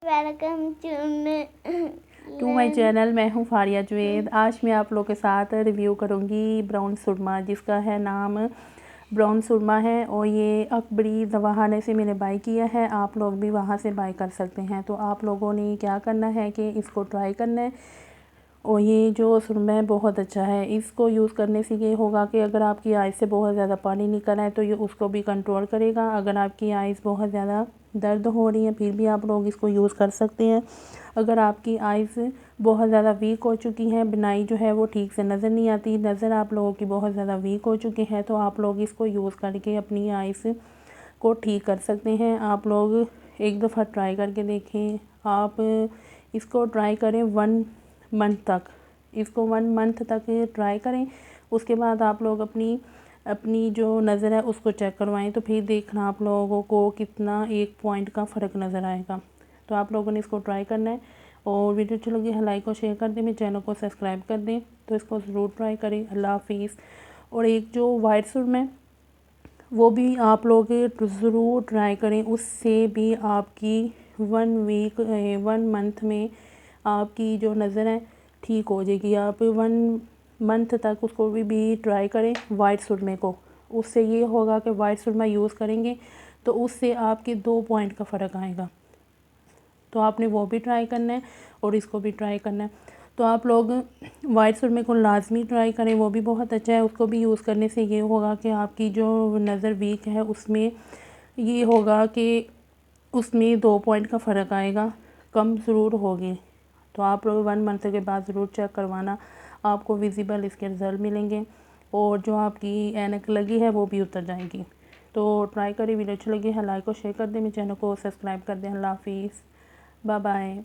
Welcome to my channel. मैं हूँ फारिया जुवेद। आज मैं आप लोगों के साथ रिव्यू करूँगी ब्राउन सुरमा, जिसका है नाम ब्राउन सुरमा है। और ये अकबरी दवाखाने से मैंने बाय किया है। आप लोग भी वहाँ से बाय कर सकते हैं। तो आप लोगों ने क्या करना है कि इसको ट्राई करना है। और ये जो सुरमा है बहुत अच्छा है। इसको यूज़ करने से ये होगा कि अगर आपकी आइज़ से बहुत ज़्यादा पानी निकल रहा है तो ये उसको भी कंट्रोल करेगा। अगर आपकी आइज़ बहुत ज़्यादा दर्द हो रही है फिर भी आप लोग इसको यूज़ कर सकते हैं। अगर आपकी आइज़ बहुत ज़्यादा वीक हो चुकी हैं, बिनाई जो है वो ठीक से नज़र नहीं आती, नज़र आप लोगों की बहुत ज़्यादा वीक हो चुकी है, तो आप लोग इसको यूज़ करके अपनी आइज़ को ठीक कर सकते हैं। आप लोग एक दफ़ा ट्राई करके देखें। आप इसको ट्राई करें 1 मंथ तक। इसको 1 मंथ तक ट्राई करें। उसके बाद आप लोग अपनी जो नज़र है उसको चेक करवाएं, तो फिर देखना आप लोगों को कितना 1 पॉइंट का फ़र्क नज़र आएगा। तो आप लोगों ने इसको ट्राई करना है। और वीडियो अच्छी लगी है लाइक और शेयर कर दें, मेरे चैनल को सब्सक्राइब कर दें। तो इसको ज़रूर ट्राई करें। अल्लाह हाफिज़। और एक जो वाइट सुरमा है वो भी आप लोग ज़रूर ट्राई करें। उससे भी आपकी 1 मंथ में आपकी जो नज़र है ठीक हो जाएगी। आप 1 मंथ तक उसको भी ट्राई करें वाइट सुरमे को। उससे ये होगा कि वाइट सुरमा यूज़ करेंगे तो उससे आपके 2 पॉइंट का फ़र्क आएगा। तो आपने वो भी ट्राई करना है और इसको भी ट्राई करना है। तो आप लोग वाइट सुरमे को लाजमी ट्राई करें, वो भी बहुत अच्छा है। उसको भी यूज़ करने से ये होगा कि आपकी जो नज़र वीक है उसमें ये होगा कि उसमें 2 पॉइंट का फ़र्क आएगा, कम ज़रूर होगी। तो आप लोग 1 मंथ के बाद ज़रूर चेक करवाना, आपको विजिबल इसके रिज़ल्ट मिलेंगे। और जो आपकी ऐनक लगी है वो भी उतर जाएगी। तो ट्राई करें। वीडियो अच्छी लगी है लाइक और शेयर कर दें, मेरे चैनल को सब्सक्राइब कर दें। अल्लाह हाफिज़। Bye bye.